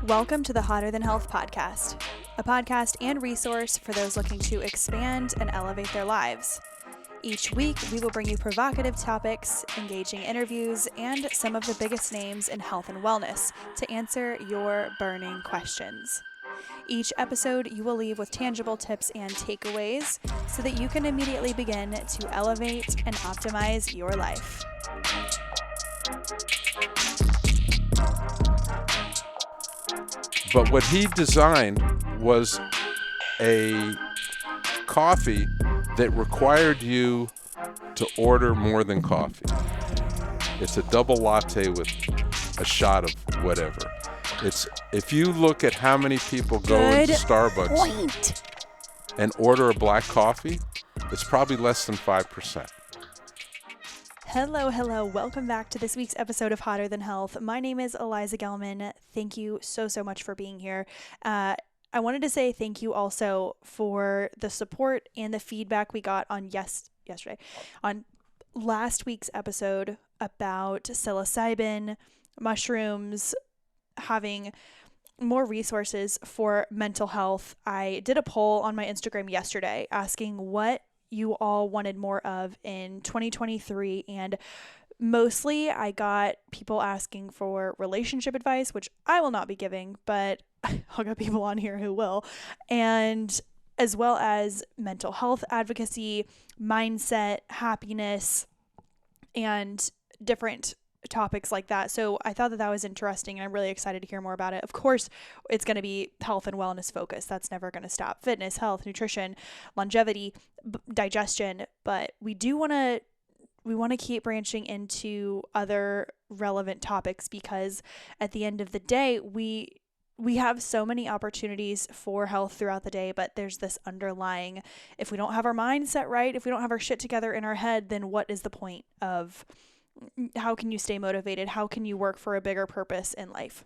Welcome to the Hotter Than Health podcast, a podcast and resource for those looking to expand and elevate their lives. Each week, we will bring you provocative topics, engaging interviews, and some of the biggest names in health and wellness to answer your burning questions. Each episode, you will leave with tangible tips and takeaways so that you can immediately begin to elevate and optimize your life. But what he designed was a coffee that required you to order more than coffee. It's a double latte with a shot of whatever. It's if you look at how many people go into Starbucks and order a black coffee, it's probably less than 5%. Hello. Welcome back to this week's episode of Hotter Than Health. My name is Eliza Gelman. Thank you so much for being here. I wanted to say thank you also for the support and the feedback we got on yesterday on last week's episode about psilocybin, mushrooms, having more resources for mental health. I did a poll on my Instagram yesterday asking what you all wanted more of in 2023, and mostly I got people asking for relationship advice, which I will not be giving, but I'll get people on here who will, and as well as mental health advocacy, mindset, happiness, and different topics like that. So I thought that was interesting, and I'm really excited to hear more about it. Of course, it's going to be health and wellness focused. That's never going to stop. Fitness, health, nutrition, longevity, digestion, but we want to keep branching into other relevant topics, because at the end of the day, we have so many opportunities for health throughout the day, but there's this underlying, if we don't have our mindset right, if we don't have our shit together in our head, then what is the point of, how can you stay motivated? How can you work for a bigger purpose in life?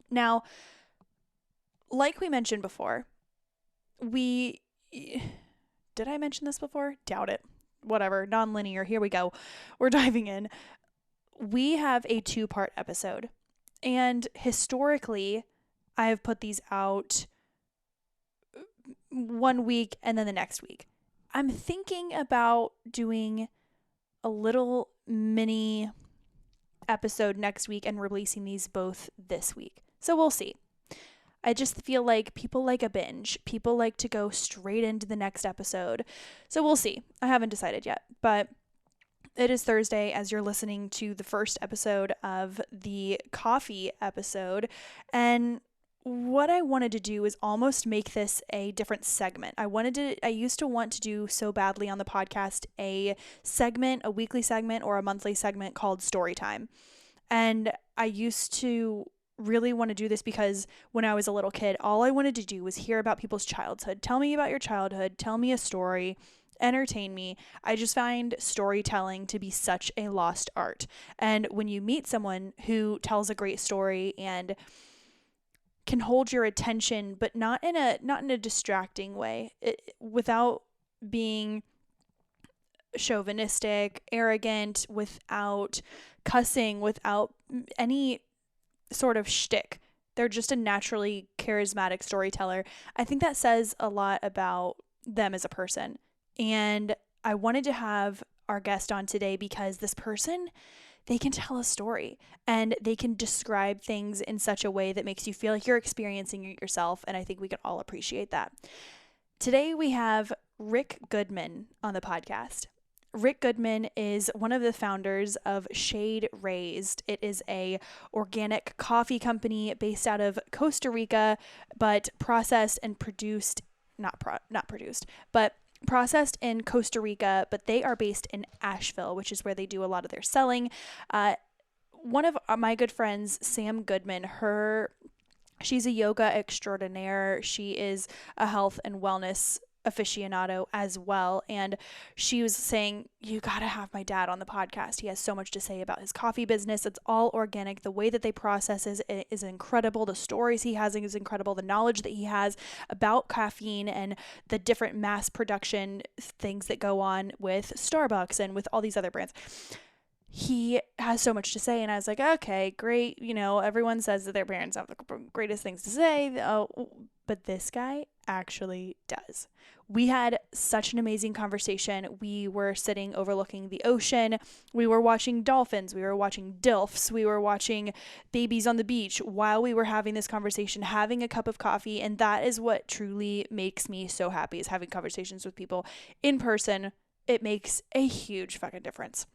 Now, like we mentioned before, did I mention this before? Doubt it. Whatever, non-linear, here we go. We're diving in. We have a 2-part episode, and historically, I have put these out one week and then the next week. I'm thinking about doing a little mini episode next week and releasing these both this week. So we'll see. I just feel like people like a binge. People like to go straight into the next episode. So we'll see. I haven't decided yet, but it is Thursday as you're listening to the first episode of the coffee episode. And what I wanted to do is almost make this a different segment. I used to want to do so badly on the podcast a weekly segment or a monthly segment called Story Time. And I used to really want to do this because when I was a little kid, all I wanted to do was hear about people's childhood. Tell me about your childhood. Tell me a story. Entertain me. I just find storytelling to be such a lost art. And when you meet someone who tells a great story and can hold your attention, but not in a distracting way, without being chauvinistic, arrogant, without cussing, without any sort of shtick. They're just a naturally charismatic storyteller. I think that says a lot about them as a person. And I wanted to have our guest on today because this person, they can tell a story and they can describe things in such a way that makes you feel like you're experiencing it yourself. And I think we can all appreciate that. Today we have Ric Goodman on the podcast. Ric Goodman is one of the founders of Shade Raised. It is a organic coffee company based out of Costa Rica, but processed in Costa Rica, but they are based in Asheville, which is where they do a lot of their selling. One of my good friends, Sam Goodman, she's a yoga extraordinaire. She is a health and wellness aficionado as well. And she was saying, you got to have my dad on the podcast. He has so much to say about his coffee business. It's all organic. The way that they process is incredible. The stories he has is incredible. The knowledge that he has about caffeine and the different mass production things that go on with Starbucks and with all these other brands. He has so much to say, and I was like, okay, great. Everyone says that their parents have the greatest things to say. Oh, but this guy actually does. We had such an amazing conversation. We were sitting overlooking the ocean. We were watching dolphins. We were watching DILFs. We were watching babies on the beach while we were having this conversation, having a cup of coffee. And that is what truly makes me so happy, is having conversations with people in person. It makes a huge fucking difference.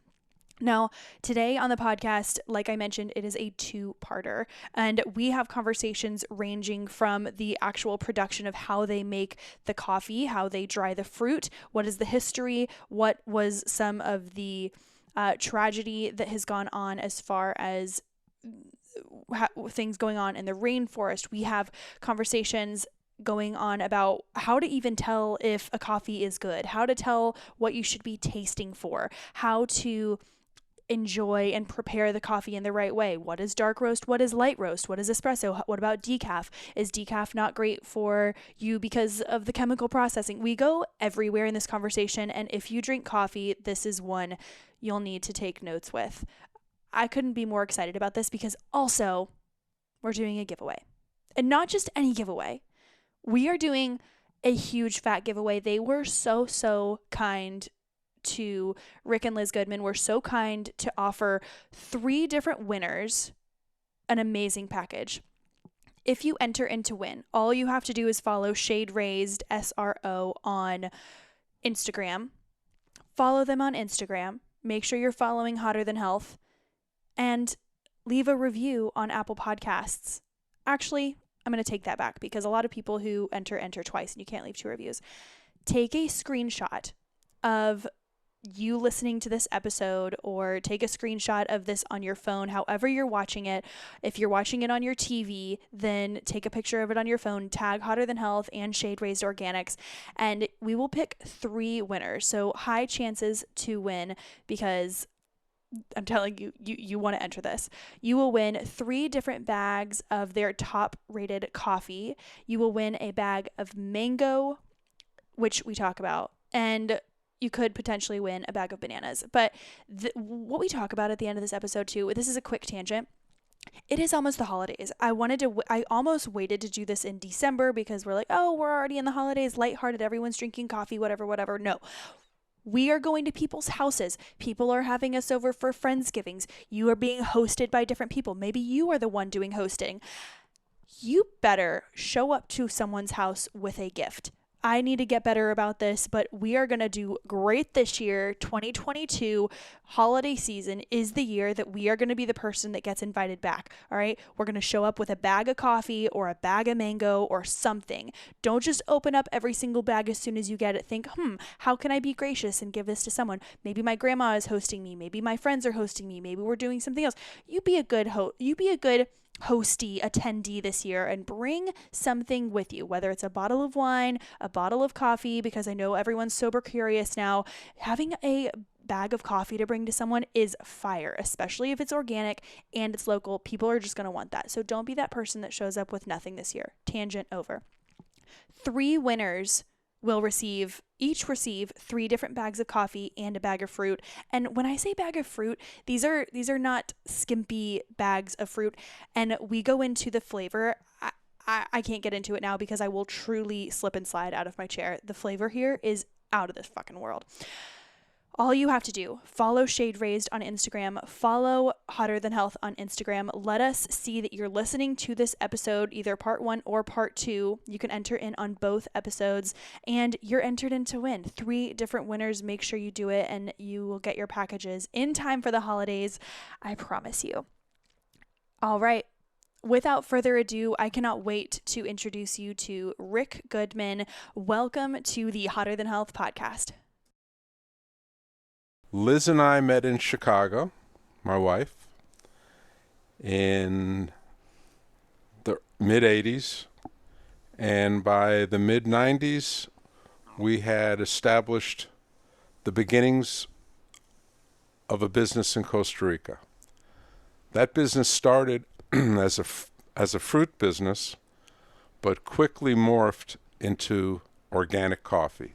Now, today on the podcast, like I mentioned, it is a two-parter, and we have conversations ranging from the actual production of how they make the coffee, how they dry the fruit, what is the history, what was some of the tragedy that has gone on as far as things going on in the rainforest. We have conversations going on about how to even tell if a coffee is good, how to tell what you should be tasting for, how to enjoy and prepare the coffee in the right way. What is dark roast? What is light roast? What is espresso? What about decaf? Is decaf not great for you because of the chemical processing? We go everywhere in this conversation, and if you drink coffee, this is one you'll need to take notes with. I couldn't be more excited about this because also we're doing a giveaway. And not just any giveaway. We are doing a huge fat giveaway. They were so kind to Ric and Liz Goodman. Were so kind to offer 3 different winners an amazing package. If you enter in to win, all you have to do is follow Shade Raised SRO on Instagram. Follow them on Instagram. Make sure you're following Hotter Than Health, and leave a review on Apple Podcasts. Actually, I'm going to take that back because a lot of people who enter twice and you can't leave 2 reviews. Take a screenshot of you listening to this episode, or take a screenshot of this on your phone, however you're watching it. If you're watching it on your TV, then take a picture of it on your phone, tag Hotter Than Health and Shade Raised Organics, and we will pick 3 winners. So high chances to win, because I'm telling you, you want to enter this. You will win 3 different bags of their top rated coffee. You will win a bag of mango, which we talk about, and you could potentially win a bag of bananas. But what we talk about at the end of this episode too, this is a quick tangent. It is almost the holidays. I almost waited to do this in December because we're like, oh, we're already in the holidays, lighthearted, everyone's drinking coffee, whatever. No. We are going to people's houses. People are having us over for Friendsgivings. You are being hosted by different people. Maybe you are the one doing hosting. You better show up to someone's house with a gift. I need to get better about this, but we are going to do great this year. 2022 holiday season is the year that we are going to be the person that gets invited back. All right. We're going to show up with a bag of coffee or a bag of mango or something. Don't just open up every single bag as soon as you get it. Think, how can I be gracious and give this to someone? Maybe my grandma is hosting me. Maybe my friends are hosting me. Maybe we're doing something else. You be a good hosty attendee this year and bring something with you, whether it's a bottle of wine, a bottle of coffee, because I know everyone's sober curious now. Having a bag of coffee to bring to someone is fire, especially if it's organic and it's local. People are just going to want that. So don't be that person that shows up with nothing this year. Tangent over. 3 winners will each receive 3 different bags of coffee and a bag of fruit. And when I say bag of fruit, these are not skimpy bags of fruit. And we go into the flavor. I can't get into it now because I will truly slip and slide out of my chair. The flavor here is out of this fucking world. All you have to do, follow Shade Raised on Instagram, follow Hotter Than Health on Instagram. Let us see that you're listening to this episode, either part 1 or part 2. You can enter in on both episodes, and you're entered in to win. 3 different winners. Make sure you do it, and you will get your packages in time for the holidays. I promise you. All right. Without further ado, I cannot wait to introduce you to Ric Goodman. Welcome to the Hotter Than Health podcast. Liz and I met in Chicago, my wife, in the mid-'80s. And by the mid-'90s, we had established the beginnings of a business in Costa Rica. That business started as a fruit business, but quickly morphed into organic coffee.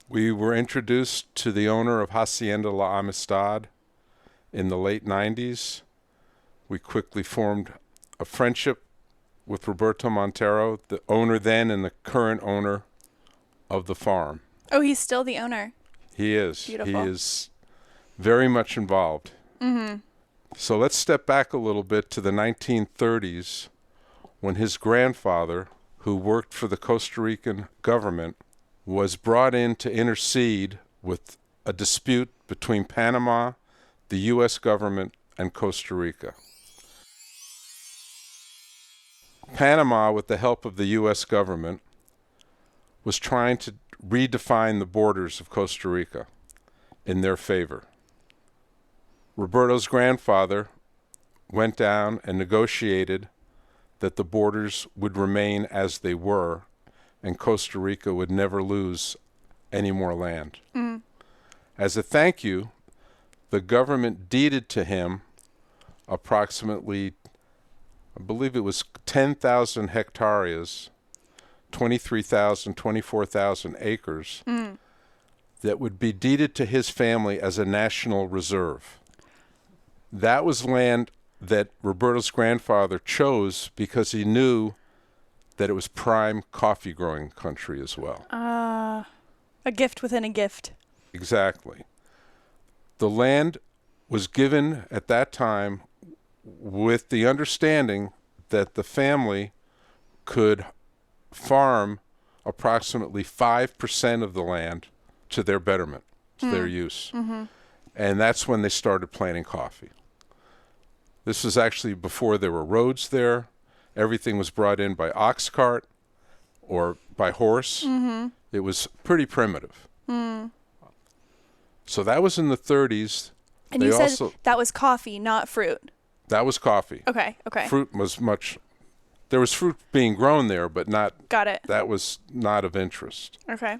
We were introduced to the owner of Hacienda La Amistad in the late 90s. We quickly formed a friendship with Roberto Montero, the owner then and the current owner of the farm. Oh, he's still the owner. He is. Beautiful. He is very much involved. So let's step back a little bit to the 1930s when his grandfather, who worked for the Costa Rican government, was brought in to intercede with a dispute between Panama, the U.S. government, and Costa Rica. Panama, with the help of the U.S. government, was trying to redefine the borders of Costa Rica in their favor. Roberto's grandfather went down and negotiated that the borders would remain as they were and Costa Rica would never lose any more land. As a thank you, the government deeded to him approximately, I believe it was 10,000 hectares, 23,000, 24,000 acres that would be deeded to his family as a national reserve. That was land that Roberto's grandfather chose because he knew that it was prime coffee growing country as well. A gift within a gift. Exactly. The land was given at that time with the understanding that the family could farm approximately 5% of the land to their betterment, to their use. And that's when they started planting coffee. This was actually before there were roads there. Everything was brought in by ox cart or by horse. It was pretty primitive. So that was in the 30s. And you said that was coffee, not fruit. That was coffee. Okay. Fruit was much... There was fruit being grown there, but not... Got it. That was not of interest. Okay.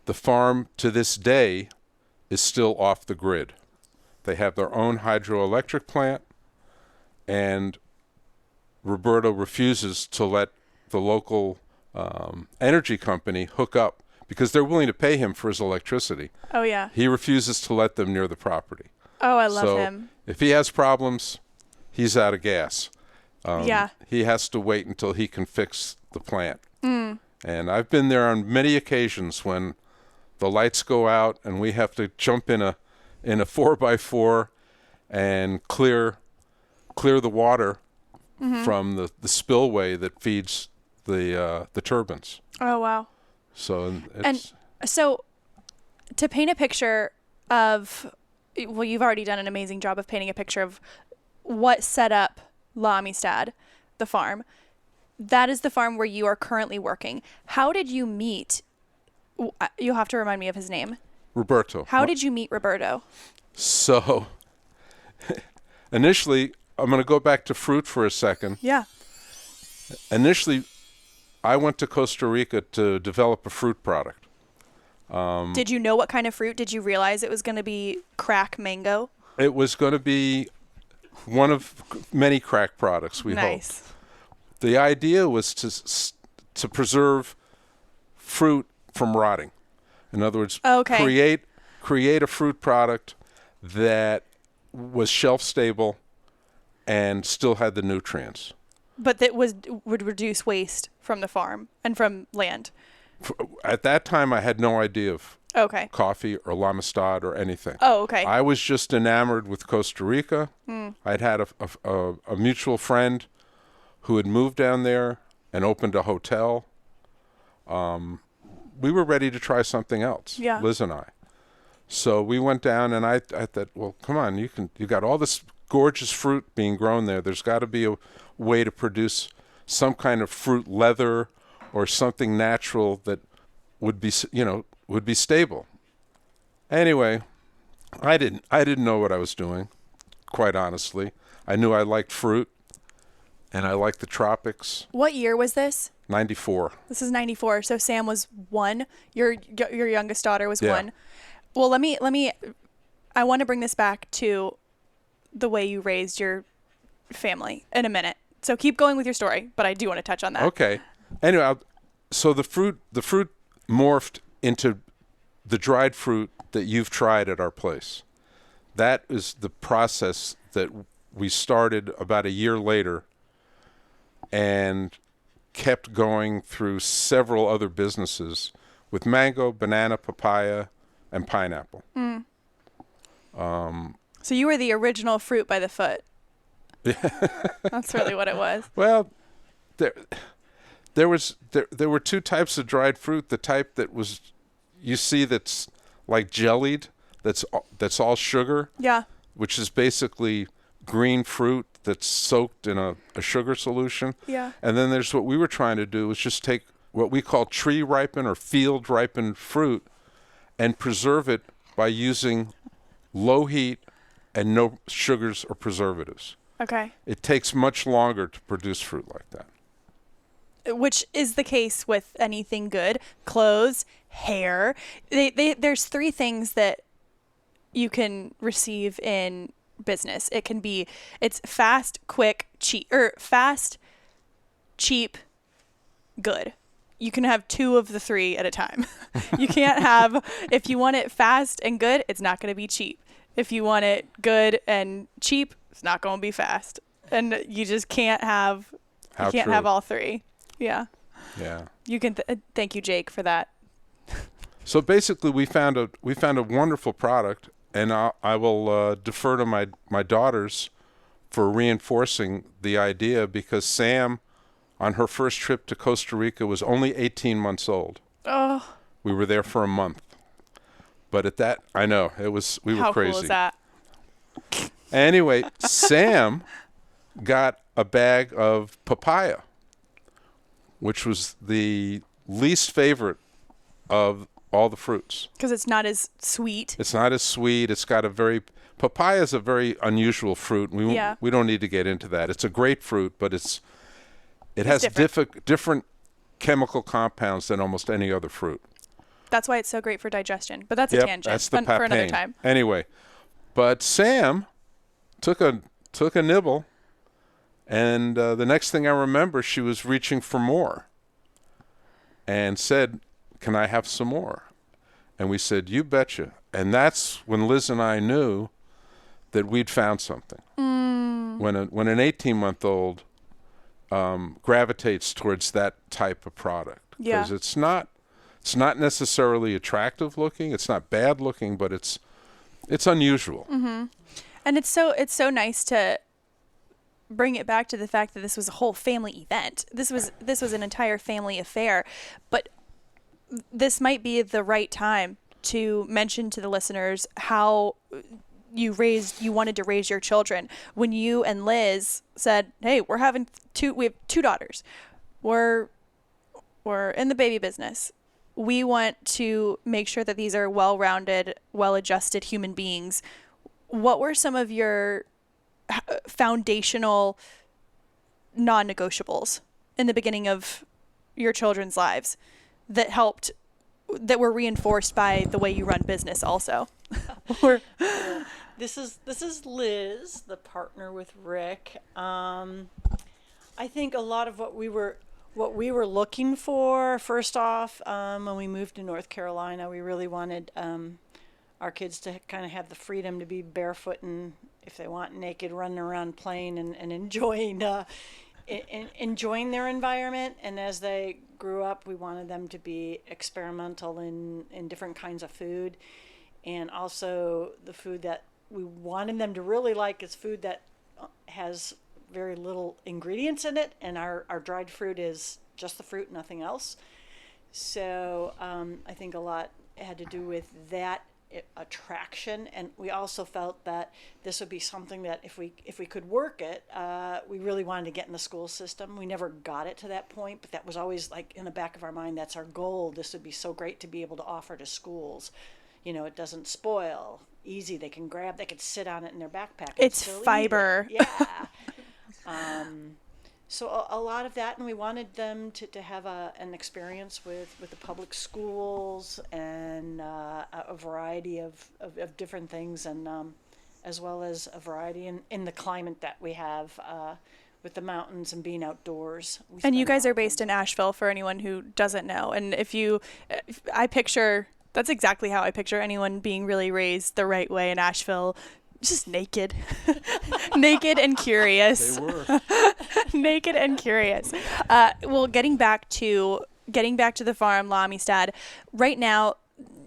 The farm, to this day, is still off the grid. They have their own hydroelectric plant, and Roberto refuses to let the local energy company hook up because they're willing to pay him for his electricity. Oh, yeah. He refuses to let them near the property. Oh, I love him. If he has problems, he's out of gas. Yeah. He has to wait until he can fix the plant. And I've been there on many occasions when the lights go out and we have to jump in a 4x4 and clear the water from the spillway that feeds the turbines. Oh, wow. So And so to paint a picture of, well, you've already done an amazing job of painting a picture of what set up La Amistad, the farm. That is the farm where you are currently working. How did you meet? You'll have to remind me of his name. Roberto. How did you meet Roberto? So initially, I'm going to go back to fruit for a second. Yeah. Initially, I went to Costa Rica to develop a fruit product. Did you know what kind of fruit? Did you realize it was going to be crack mango? It was going to be one of many crack products, we hoped. The idea was to preserve fruit from rotting. In other words, create a fruit product that was shelf stable and still had the nutrients. But that would reduce waste from the farm and from land. At that time, I had no idea of coffee or La Amistad or anything. Oh, okay. I was just enamored with Costa Rica. I'd had a mutual friend who had moved down there and opened a hotel. We were ready to try something else, Liz and I. So we went down, and I thought, well, come on, you got all this gorgeous fruit being grown there. There's got to be a way to produce some kind of fruit leather or something natural that would be stable. Anyway, I didn't know what I was doing, quite honestly. I knew I liked fruit, and I liked the tropics. What year was this? 94. This is 94. So Sam was 1. Your youngest daughter was Yeah. 1. Well, let me I want to bring this back to the way you raised your family in a minute. So keep going with your story, but I do want to touch on that. Okay. Anyway, so the fruit morphed into the dried fruit that you've tried at our place. That is the process that we started about a year later and kept going through several other businesses with mango, banana, papaya, and pineapple. So you were the original fruit by the foot. That's really what it was. Well, there were 2 types of dried fruit. The type that was, you see, that's like jellied, that's all sugar. Yeah. Which is basically green fruit that's soaked in a sugar solution. Yeah. And then there's what we were trying to do, is just take what we call tree ripened or field ripened fruit and preserve it by using low heat and no sugars or preservatives. Okay. It takes much longer to produce fruit like that. Which is the case with anything good. Clothes, hair. There's 3 things that you can receive in business. It's fast, quick, cheap, or fast, cheap, good. You can have 2 of the 3 at a time. You can't have, if you want it fast and good, it's not going to be cheap. If you want it good and cheap, it's not going to be fast. And you just can't have, have all 3. Yeah. Yeah. You can, thank you, Jake, for that. So basically we found a wonderful product, and I will defer to my daughters for reinforcing the idea, because Sam, on her first trip to Costa Rica, was only 18 months old. Oh. We were there for a month. But at that, I know, we were crazy. How cool is that? Anyway, Sam got a bag of papaya, which was the least favorite of all the fruits. Because it's not as sweet. It's not as sweet. Papaya is a very unusual fruit. We don't need to get into that. It's a great fruit, but it has different chemical compounds than almost any other fruit. That's why it's so great for digestion. But that's a tangent. That's the for another time. Anyway, but Sam took a nibble, and the next thing I remember, she was reaching for more and said, "Can I have some more?" And we said, "You betcha." And that's when Liz and I knew that we'd found something. When an 18-month-old gravitates towards that type of product, because it's not necessarily attractive looking, it's not bad looking, but it's unusual. Mm-hmm. And it's so nice to bring it back to the fact that this was a whole family event. This was an entire family affair, but this might be the right time to mention to the listeners how you wanted to raise your children. When you and Liz said, "Hey, we have 2 daughters. We're in the baby business. We want to make sure that these are well-rounded, well-adjusted human beings." What were some of your foundational non-negotiables in the beginning of your children's lives that were reinforced by the way you run business also? This is Liz, the partner with Rick. I think a lot of what we were looking for, first off, when we moved to North Carolina, we really wanted our kids to kind of have the freedom to be barefoot and, if they want, naked, running around playing and enjoying enjoying their environment. And as they grew up, we wanted them to be experimental in different kinds of food. And also the food that we wanted them to really like is food that has very little ingredients in it. And our dried fruit is just the fruit, nothing else. So I think a lot had to do with that attraction, and we also felt that this would be something that if we could work it, we really wanted to get in the school system. We never got it to that point, but that was always like in the back of our mind. That's our goal. This would be so great to be able to offer to schools. You know, it doesn't spoil, easy. They could sit on it in their backpack. It's fiber. Yeah. So a lot of that, and we wanted them to have an experience with the public schools and a variety of different things, and as well as a variety in the climate that we have with the mountains and being outdoors. And you guys are based in Asheville, for anyone who doesn't know. And I picture, that's exactly how I picture anyone being really raised the right way in Asheville. Just naked. Naked and curious. They were. Naked and curious. Well, getting back to the farm, La Amistad, right now,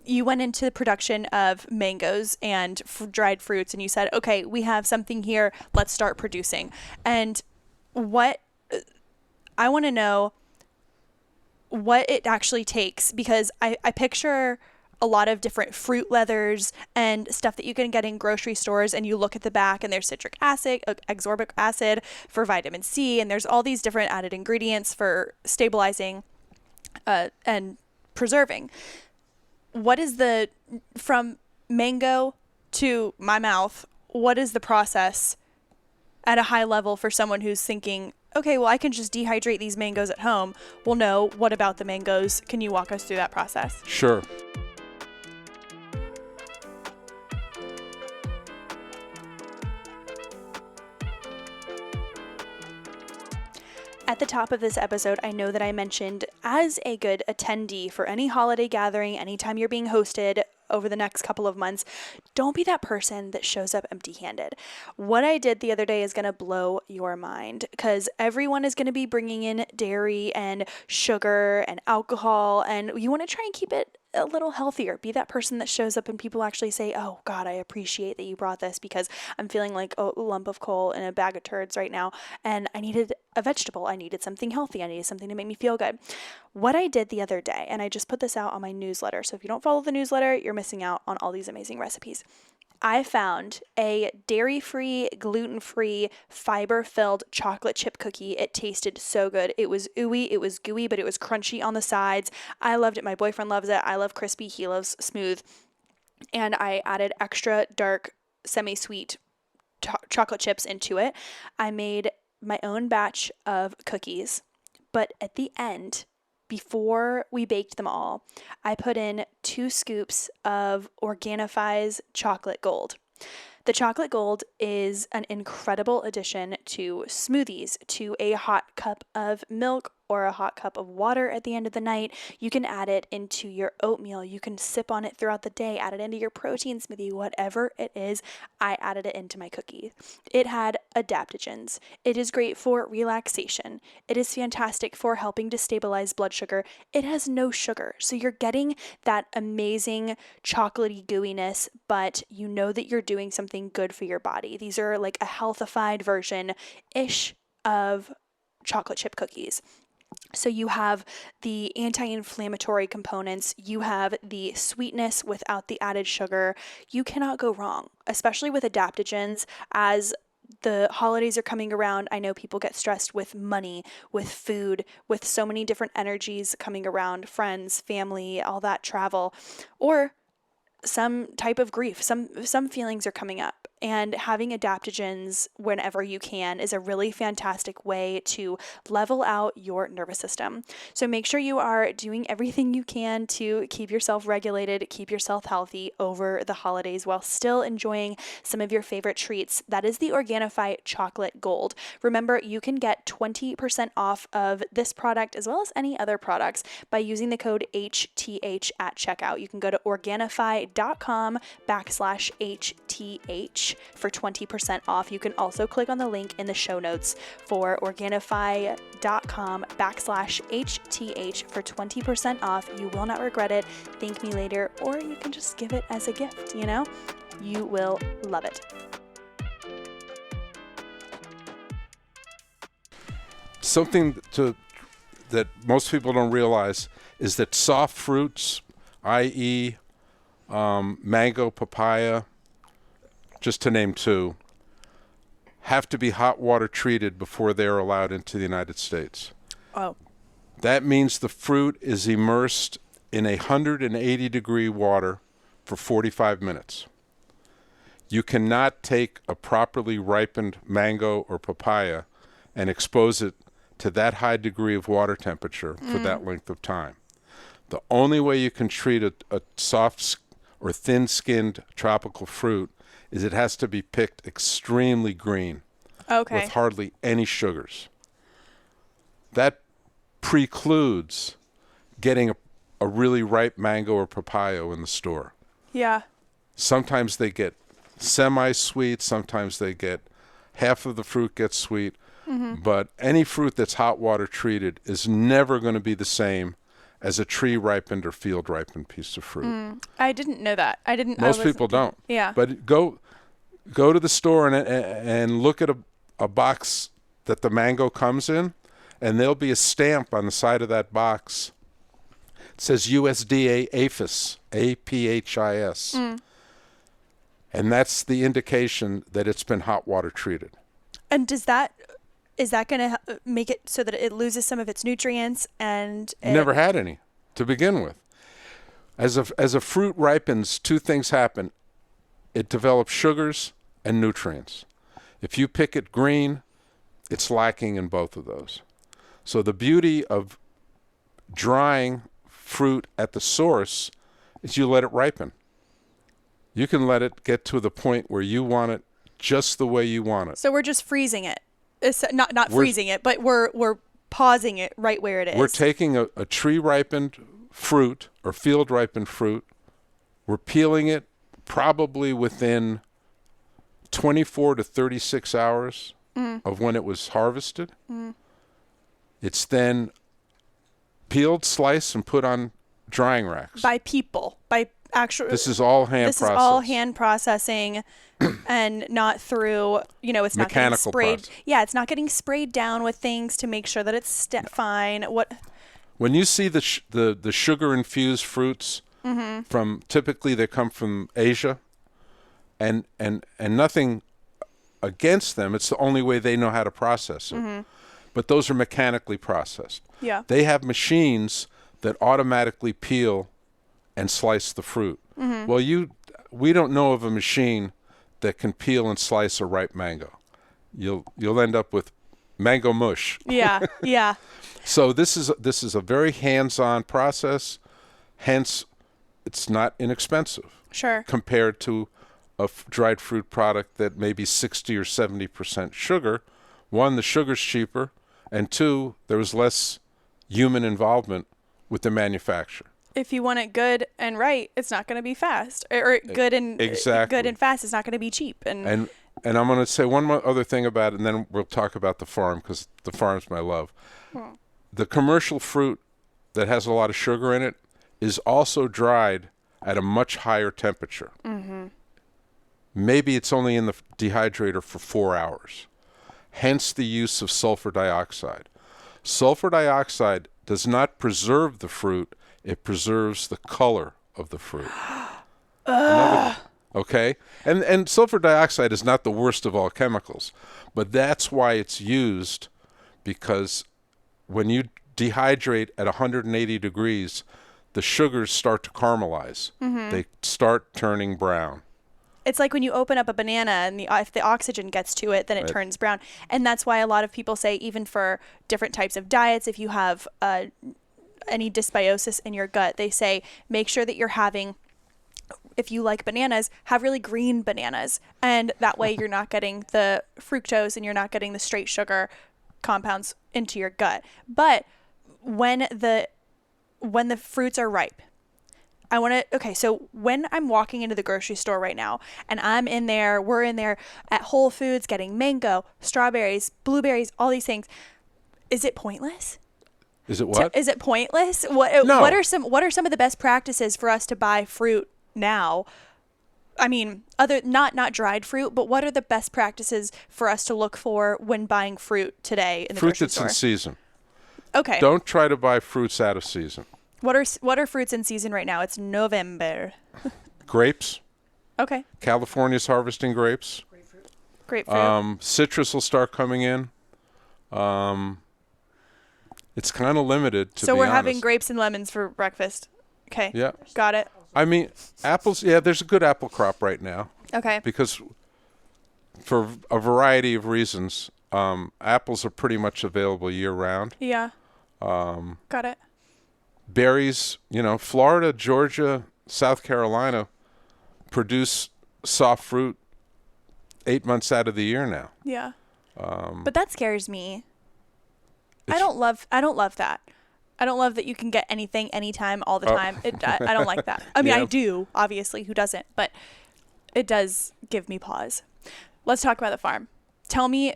you went into the production of mangoes and dried fruits, and you said, okay, we have something here, let's start producing. And what I want to know what it actually takes, because I picture a lot of different fruit leathers and stuff that you can get in grocery stores, and you look at the back and there's citric acid, ascorbic acid for vitamin C, and there's all these different added ingredients for stabilizing and preserving. What is from mango to my mouth, what is the process at a high level for someone who's thinking, okay, well, I can just dehydrate these mangoes at home? Well, no, what about the mangoes? Can you walk us through that process? Sure. At the top of this episode, I know that I mentioned, as a good attendee for any holiday gathering, anytime you're being hosted over the next couple of months, don't be that person that shows up empty-handed. What I did the other day is going to blow your mind, because everyone is going to be bringing in dairy and sugar and alcohol, and you want to try and keep it a little healthier. Be that person that shows up and people actually say, oh God, I appreciate that you brought this, because I'm feeling like a lump of coal in a bag of turds right now, and I needed a vegetable. I needed something healthy. I needed something to make me feel good. What I did the other day, and I just put this out on my newsletter, so if you don't follow the newsletter, you're missing out on all these amazing recipes. I found a dairy-free, gluten-free, fiber-filled chocolate chip cookie. It tasted so good. It was ooey, it was gooey, but it was crunchy on the sides. I loved it. My boyfriend loves it. I love crispy. He loves smooth. And I added extra dark, semi-sweet chocolate chips into it. I made my own batch of cookies, but at the end, before we baked them all, I put in 2 scoops of Organifi's Chocolate Gold. The Chocolate Gold is an incredible addition to smoothies, to a hot cup of milk or a hot cup of water at the end of the night. You can add it into your oatmeal. You can sip on it throughout the day, add it into your protein smoothie, whatever it is. I added it into my cookie. It had adaptogens. It is great for relaxation. It is fantastic for helping to stabilize blood sugar. It has no sugar, so you're getting that amazing chocolatey gooiness, but you know that you're doing something good for your body. These are like a healthified version-ish of chocolate chip cookies. So you have the anti-inflammatory components, you have the sweetness without the added sugar. You cannot go wrong, especially with adaptogens. As the holidays are coming around, I know people get stressed with money, with food, with so many different energies coming around, friends, family, all that travel, or some type of grief. Some feelings are coming up, and having adaptogens whenever you can is a really fantastic way to level out your nervous system. So make sure you are doing everything you can to keep yourself regulated, keep yourself healthy over the holidays while still enjoying some of your favorite treats. That is the Organifi Chocolate Gold. Remember, you can get 20% off of this product as well as any other products by using the code HTH at checkout. You can go to Organifi.com/HTH for 20% off. You can also click on the link in the show notes for Organifi.com/HTH for 20% off. You will not regret it. Thank me later, or you can just give it as a gift, you know? You will love it. Something that most people don't realize is that soft fruits, i.e., mango, papaya, just to name 2, have to be hot water treated before they're allowed into the United States. Oh. That means the fruit is immersed in 180-degree water for 45 minutes. You cannot take a properly ripened mango or papaya and expose it to that high degree of water temperature for that length of time. The only way you can treat a soft or thin-skinned tropical fruit is it has to be picked extremely green with hardly any sugars. That precludes getting a really ripe mango or papaya in the store. Yeah. Sometimes they get semi-sweet, sometimes they get half of the fruit gets sweet, but any fruit that's hot water treated is never going to be the same as a tree ripened or field ripened piece of fruit. I didn't know that. Most people don't. Yeah. But go to the store and look at a box that the mango comes in, and there'll be a stamp on the side of that box. It says USDA APHIS, APHIS. And that's the indication that it's been hot water treated. And is that going to make it so that it loses some of its nutrients and Never had any to begin with. As a fruit ripens, two things happen. It develops sugars and nutrients. If you pick it green, it's lacking in both of those. So the beauty of drying fruit at the source is you let it ripen. You can let it get to the point where you want it just the way you want it. So we're just freezing it. It's not freezing it, but we're pausing it right where it is. We're taking a tree ripened fruit or field ripened fruit. We're peeling it probably within 24 to 36 hours of when it was harvested. It's then peeled, sliced, and put on drying racks. By people, by actual. This is all hand processed. This is all hand processing, and not through. It's not mechanical getting sprayed. process. Yeah, it's not getting sprayed down with things to make sure that it's fine. When you see the sugar infused fruits from typically they come from Asia, and nothing against them. It's the only way they know how to process it. But those are mechanically processed. Yeah. They have machines that automatically peel and slice the fruit. Well, we don't know of a machine that can peel and slice a ripe mango. You'll end up with mango mush. Yeah. Yeah. So this is a very hands-on process. Hence, it's not inexpensive. Sure. Compared to a dried fruit product that may be 60 or 70% sugar. One, the sugar's cheaper, and two, there was less human involvement with the manufacturer. If you want it good and right, it's not going to be fast. Or good and good and fast, it's not going to be cheap. And I'm going to say one more other thing about it, and then we'll talk about the farm, because the farm's my love. The commercial fruit that has a lot of sugar in it is also dried at a much higher temperature. Maybe it's only in the dehydrator for 4 hours. Hence the use of sulfur dioxide. Sulfur dioxide does not preserve the fruit, it preserves the color of the fruit. Okay? And sulfur dioxide is not the worst of all chemicals, but that's why it's used, because when you dehydrate at 180 degrees, the sugars start to caramelize. They start turning brown. It's like when you open up a banana and if the oxygen gets to it, then it turns brown. And that's why a lot of people say, even for different types of diets, if you have any dysbiosis in your gut, they say make sure that you're having, if you like bananas, have really green bananas. And that way you're not getting the fructose and you're not getting the straight sugar compounds into your gut. But when the fruits are ripe, so when I'm walking into the grocery store right now and we're in there at Whole Foods getting mango, strawberries, blueberries, all these things, is it pointless? Is it what? Is it pointless? No. What are some of the best practices for us to buy fruit now? I mean, not dried fruit, but what are the best practices for us to look for when buying fruit today in the grocery store? Fruit that's in season. Okay. Don't try to buy fruits out of season. What are fruits in season right now? It's November. Grapes. Okay. California's harvesting grapes. Grapefruit. Citrus will start coming in. It's kind of limited, to be honest. So we're having grapes and lemons for breakfast. Okay. Yeah. Got it. I mean, apples, yeah, there's a good apple crop right now. Okay. Because for a variety of reasons, Apples are pretty much available year-round. Yeah. Got it. Berries, Florida, Georgia, South Carolina produce soft fruit 8 months out of the year now. Yeah. But that scares me. I don't love that. I don't love that you can get anything anytime all the time. I don't like that. I mean, I do, obviously, who doesn't? But it does give me pause. Let's talk about the farm. Tell me,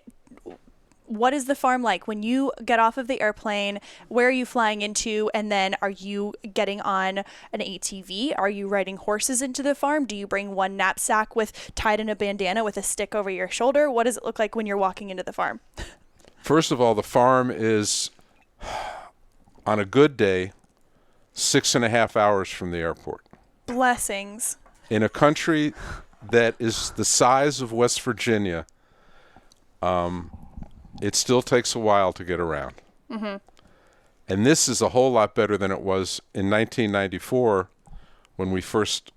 what is the farm like when you get off of the airplane? Where are you flying into? And then are you getting on an ATV? Are you riding horses into the farm? Do you bring one knapsack tied in a bandana with a stick over your shoulder? What does it look like when you're walking into the farm? First of all, the farm is, on a good day, 6.5 hours from the airport. Blessings. In a country that is the size of West Virginia, it still takes a while to get around. Mm-hmm. And this is a whole lot better than it was in 1994 when we first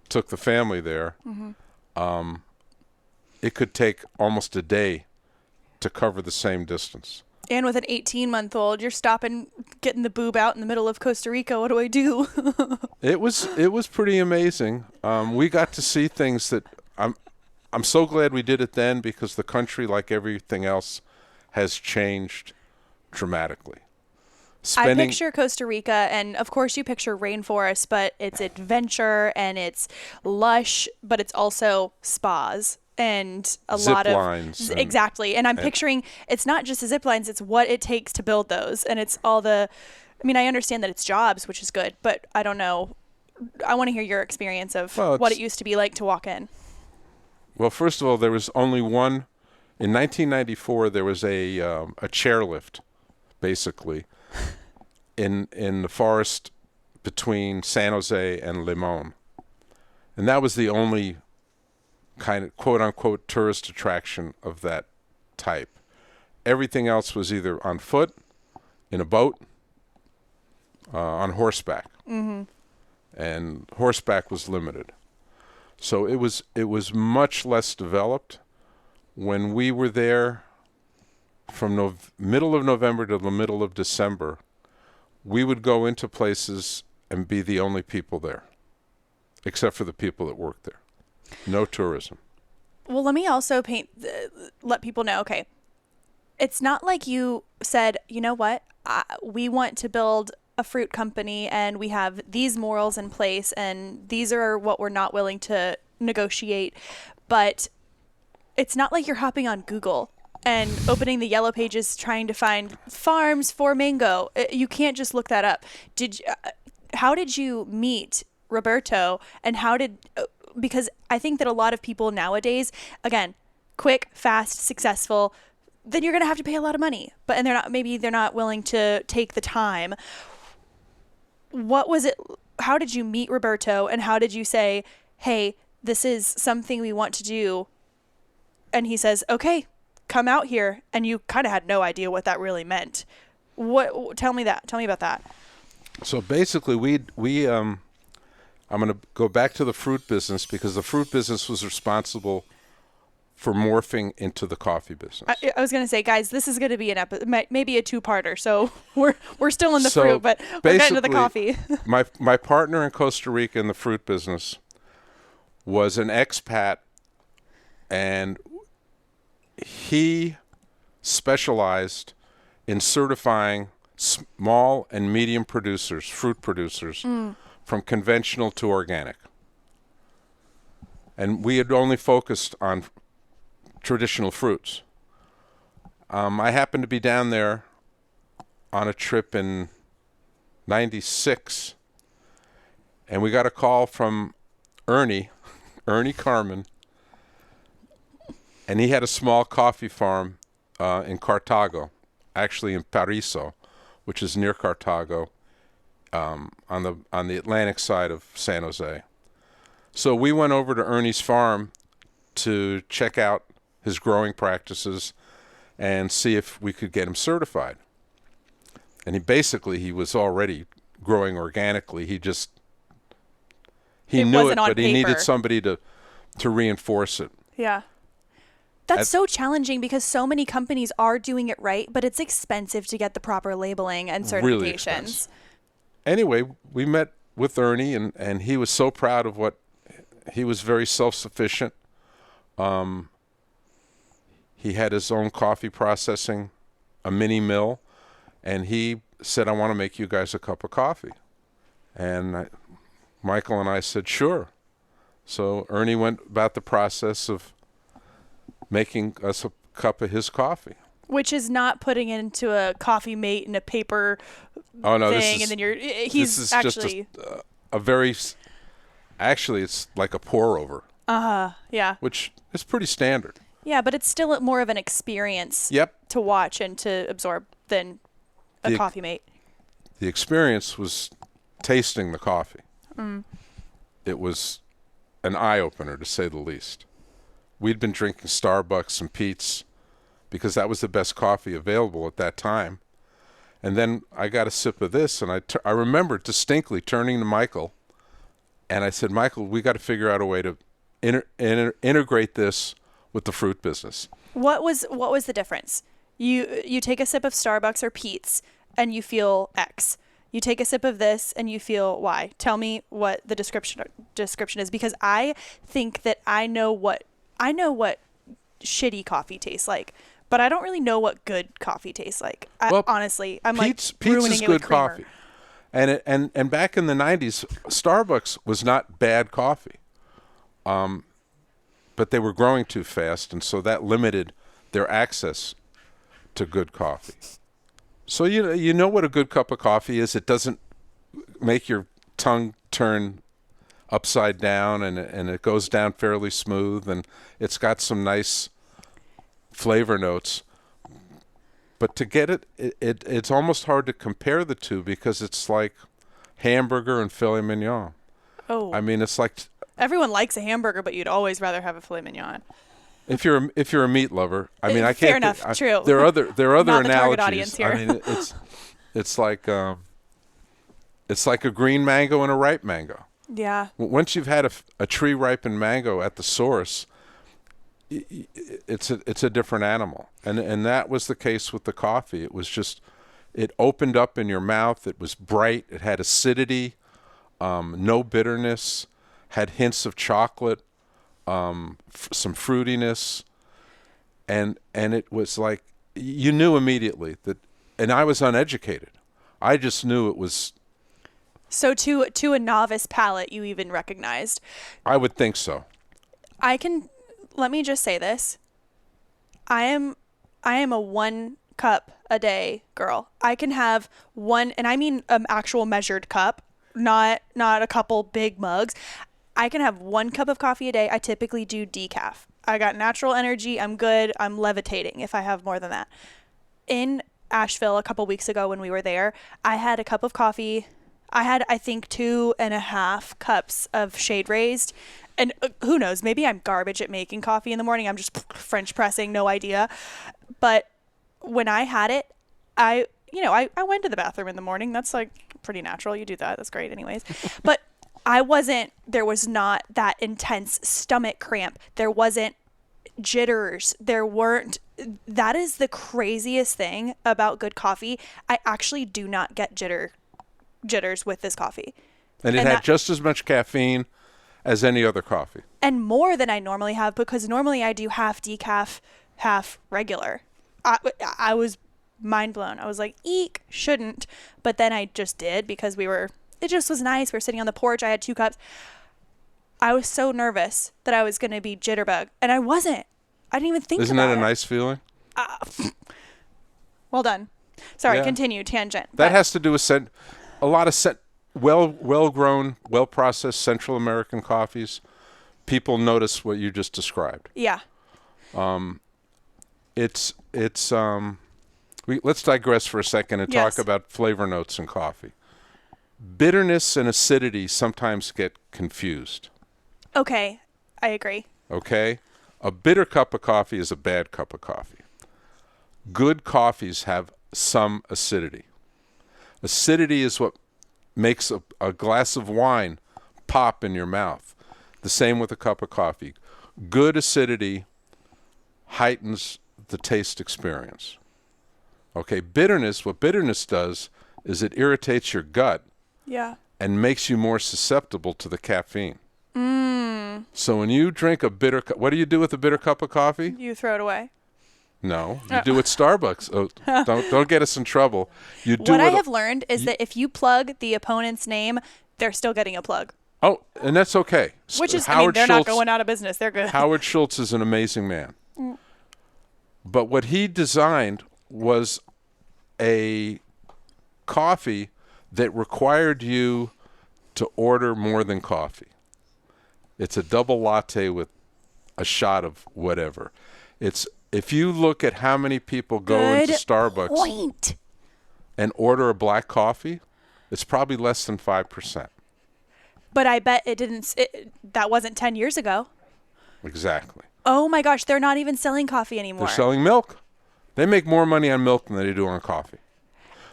took the family there. Mm-hmm. It could take almost a day to cover the same distance. And with an 18-month-old, you're stopping, getting the boob out in the middle of Costa Rica. What do I do? It was pretty amazing. We got to see things that I'm so glad we did it then, because the country, like everything else, has changed dramatically. I picture Costa Rica, and of course you picture rainforest, but it's adventure and it's lush, but it's also spas and a zip lot of lines exactly. And I'm picturing it's not just the zip lines; it's what it takes to build those, and it's all the. I mean, I understand that it's jobs, which is good, but I don't know. I want to hear your experience of what it used to be like to walk in. Well, first of all, there was only one. In 1994, there was a chairlift, basically, in the forest between San Jose and Limon. And that was the only kind of quote-unquote tourist attraction of that type. Everything else was either on foot, in a boat, on horseback. Mm-hmm. And horseback was limited. So it was much less developed. When we were there from middle of November to the middle of December, we would go into places and be the only people there, except for the people that worked there. No tourism. Well, let me also let people know, okay, it's not like you said, you know what, we want to build a fruit company and we have these morals in place and these are what we're not willing to negotiate, but it's not like you're hopping on Google and opening the yellow pages trying to find farms for mango. You can't just look that up. How did you meet Roberto, and because I think that a lot of people nowadays, again, quick, fast, successful, then you're going to have to pay a lot of money, and they're not willing to take the time. What was it? How did you meet Roberto, and how did you say, hey, this is something we want to do? And he says, okay, come out here. And you kind of had no idea what that really meant. Tell me about that. So basically I'm going to go back to the fruit business, because the fruit business was responsible for morphing into the coffee business. I was going to say, guys, this is going to be maybe a two-parter. So we're still in the fruit, but we're getting to the coffee. my partner in Costa Rica in the fruit business was an expat, and he specialized in certifying small and medium producers, fruit producers, from conventional to organic. And we had only focused on traditional fruits. I happened to be down there on a trip in '96, and we got a call from Ernie Carmen, and he had a small coffee farm in Cartago, actually in Pariso, which is near Cartago, on the Atlantic side of San Jose. So we went over to Ernie's farm to check out his growing practices and see if we could get him certified. And he was already growing organically. He knew it, but he needed somebody to reinforce it. Yeah. That's so challenging because so many companies are doing it right, but it's expensive to get the proper labeling and certifications. Really expensive. Anyway, we met with Ernie, and he was so proud of what he was. Very self-sufficient. He had his own coffee processing, a mini mill, and he said, "I want to make you guys a cup of coffee." And Michael and I said, "Sure." So Ernie went about the process of making us a cup of his coffee. Which is not putting it into a coffee mate in a paper thing, and then this is actually just a very, actually it's like a pour over. Yeah. Which is pretty standard. Yeah, but it's still more of an experience to watch and to absorb than a coffee mate. The experience was tasting the coffee. It was an eye-opener, to say the least. We'd been drinking Starbucks and Pete's because that was the best coffee available at that time. And then I got a sip of this, and I remember distinctly turning to Michael, and I said, "Michael, we got to figure out a way to integrate this with the fruit business." What was the difference? You take a sip of Starbucks or Pete's, and you feel X. You take a sip of this and you feel Y. Tell me what the description is, because I think that I know what shitty coffee tastes like, but I don't really know what good coffee tastes like. Honestly, I'm Pete's ruining is it good with creamer. coffee. And back in the 90s, Starbucks was not bad coffee. But they were growing too fast, and so that limited their access to good coffee. So you know what a good cup of coffee is. It doesn't make your tongue turn upside down, and it goes down fairly smooth, and it's got some nice flavor notes. But to get it's almost hard to compare the two because it's like hamburger and filet mignon. Oh. I mean, it's like everyone likes a hamburger, but you'd always rather have a filet mignon. If you're a meat lover, I mean, I can't. Fair enough. True. There are other Not analogies. the target audience here. I mean, it's like a green mango and a ripe mango. Yeah. Once you've had a tree ripened mango at the source, it's a different animal, and that was the case with the coffee. It was just, it opened up in your mouth. It was bright. It had acidity, no bitterness, had hints of chocolate. Some fruitiness, and it was like you knew immediately that, and I was uneducated. I just knew it was. So to a novice palate, you even recognized. I would think so. Let me just say this. I am a 1 cup a day girl. I can have one, and I mean actual measured cup, not a couple big mugs. I can have 1 cup of coffee a day. I typically do decaf. I got natural energy. I'm good. I'm levitating if I have more than that. In Asheville a couple weeks ago when we were there, I had a cup of coffee. I had, I think, 2.5 cups of shade raised. And who knows, maybe I'm garbage at making coffee in the morning. I'm just French pressing, no idea. But when I had it, I went to the bathroom in the morning. That's like pretty natural. You do that. That's great anyways. But there was not that intense stomach cramp. There wasn't jitters. That is the craziest thing about good coffee. I actually do not get jitters with this coffee. And it had just as much caffeine as any other coffee. And more than I normally have, because normally I do half decaf, half regular. I was mind blown. I was like, eek, shouldn't. But then I just did because it just was nice. We were sitting on the porch. I had 2 cups. I was so nervous that I was going to be jitterbug. And I wasn't. I didn't even think about it. Isn't that a nice feeling? Well done. Sorry, Continue, tangent. That has to do with a lot of well-grown, well-processed Central American coffees. People notice what you just described. Yeah. Let's digress for a second and talk about flavor notes in coffee. Bitterness and acidity sometimes get confused. Okay, I agree. Okay? A bitter cup of coffee is a bad cup of coffee. Good coffees have some acidity. Acidity is what makes a glass of wine pop in your mouth. The same with a cup of coffee. Good acidity, heightens the taste experience. Okay, bitterness, what bitterness does is it irritates your gut Yeah. and makes you more susceptible to the caffeine. So when you drink a bitter what do you do with a bitter cup of coffee? You throw it away. No, you do at Starbucks. Oh, don't get us in trouble. You do What I it. have learned is that if you plug the opponent's name, they're still getting a plug. Oh, and that's okay. Which is, Howard they're not Schultz- going out of business. They're good. Howard Schultz is an amazing man. But what he designed was a coffee that required you to order more than coffee. It's a double latte with a shot of whatever. If you look at how many people go into Starbucks Point. and order a black coffee, it's probably less than 5%. But I bet that wasn't 10 years ago. Exactly. Oh my gosh, they're not even selling coffee anymore. They're selling milk. They make more money on milk than they do on coffee.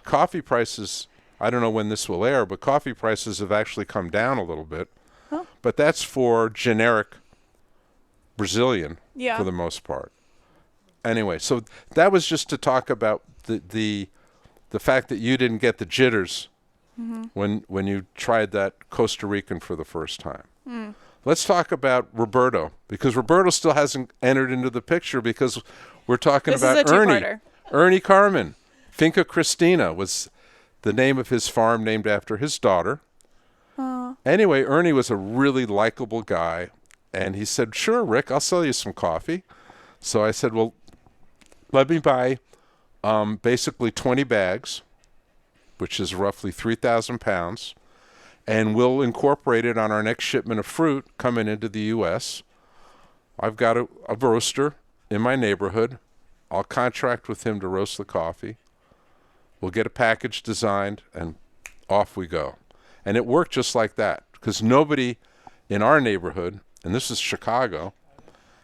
Coffee prices, I don't know when this will air, but coffee prices have actually come down a little bit. Huh. But that's for generic Brazilian Yeah. for the most part. Anyway, so that was just to talk about the fact that you didn't get the jitters when you tried that Costa Rican for the first time. Let's talk about Roberto, because Roberto still hasn't entered into the picture because we're talking This about is a Ernie. two-parter. Ernie Carmen. Finca Cristina was the name of his farm named after his daughter. Anyway, Ernie was a really likable guy, and he said, "Sure, Rick, I'll sell you some coffee." So I said, "Well, let me buy basically 20 bags, which is roughly 3,000 pounds, and we'll incorporate it on our next shipment of fruit coming into the U.S. I've got a roaster in my neighborhood. I'll contract with him to roast the coffee. We'll get a package designed, and off we go." And it worked just like that, because nobody in our neighborhood, and this is Chicago,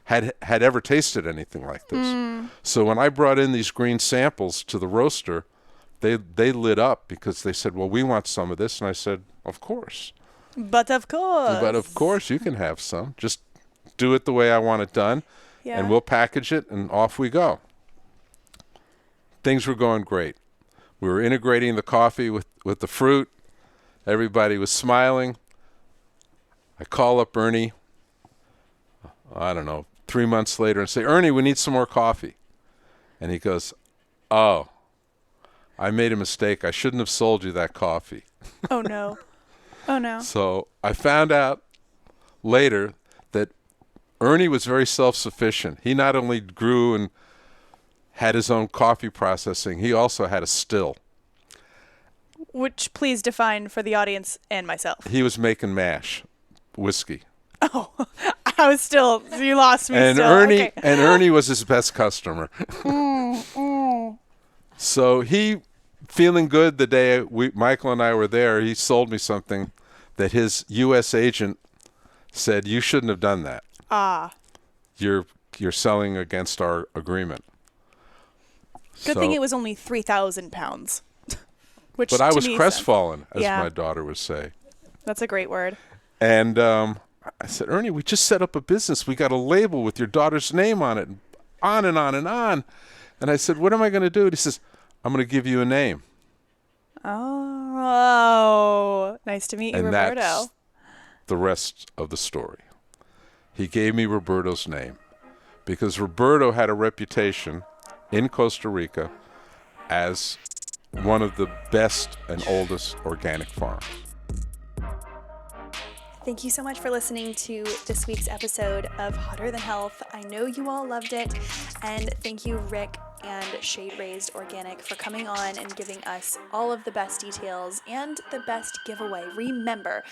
had ever tasted anything like this. So when I brought in these green samples to the roaster, they lit up because they said, "Well, we want some of this." And I said, "Of course." But of course. But of course you can have some. Just do it the way I want it done, Yeah. and we'll package it, and off we go. Things were going great. We were integrating the coffee with the fruit. Everybody was smiling. I call up Ernie, I don't know, 3 months later and say, "Ernie, we need some more coffee." And he goes, "Oh, I made a mistake. I shouldn't have sold you that coffee." Oh, no. Oh, no. So I found out later that Ernie was very self-sufficient. He not only grew and had his own coffee processing, he also had a still. Which, please define for the audience and myself. He was making mash, whiskey. Oh, I was still, you lost me And still. Ernie Okay. and Ernie was his best customer. So he, feeling good the day Michael and I were there, he sold me something that his U.S. agent said, "You shouldn't have done that. You're selling against our agreement." Good thing it was only 3,000 pounds. Which But I to was me crestfallen, as Yeah. my daughter would say. That's a great word. And I said, "Ernie, we just set up a business. We got a label with your daughter's name on it, and on and on and on." And I said, "What am I going to do?" And he says, "I'm going to give you a name." Oh, nice to meet you, And Roberto. that's the rest of the story. He gave me Roberto's name because Roberto had a reputation in Costa Rica as one of the best and oldest organic farms. Thank you so much for listening to this week's episode of Hotter Than Health. I know you all loved it. And thank you, Rick and Shade Raised Organic, for coming on and giving us all of the best details and the best giveaway. Remember,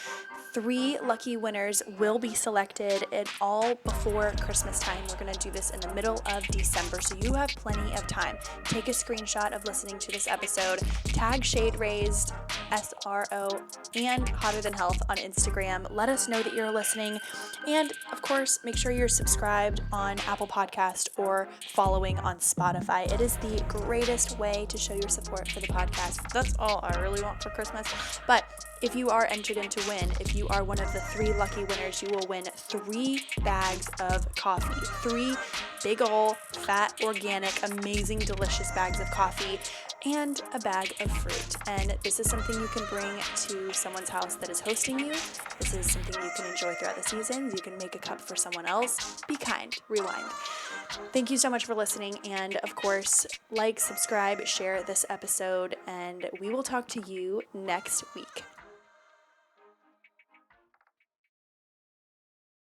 3 lucky winners will be selected, and all before Christmas time. We're going to do this in the middle of December, so you have plenty of time. Take a screenshot of listening to this episode, tag Shade Raised, SRO, and Hotter Than Health on Instagram. Let us know that you're listening, and of course, make sure you're subscribed on Apple Podcast or following on Spotify. It is the greatest way to show your support for the podcast. That's all I really want for Christmas. But If you are entered in to win, if you are one of the 3 lucky winners, you will win 3 bags of coffee. 3 big ol' fat, organic, amazing, delicious bags of coffee and a bag of fruit. And this is something you can bring to someone's house that is hosting you. This is something you can enjoy throughout the seasons. You can make a cup for someone else. Be kind. Rewind. Thank you so much for listening. And of course, like, subscribe, share this episode, and we will talk to you next week.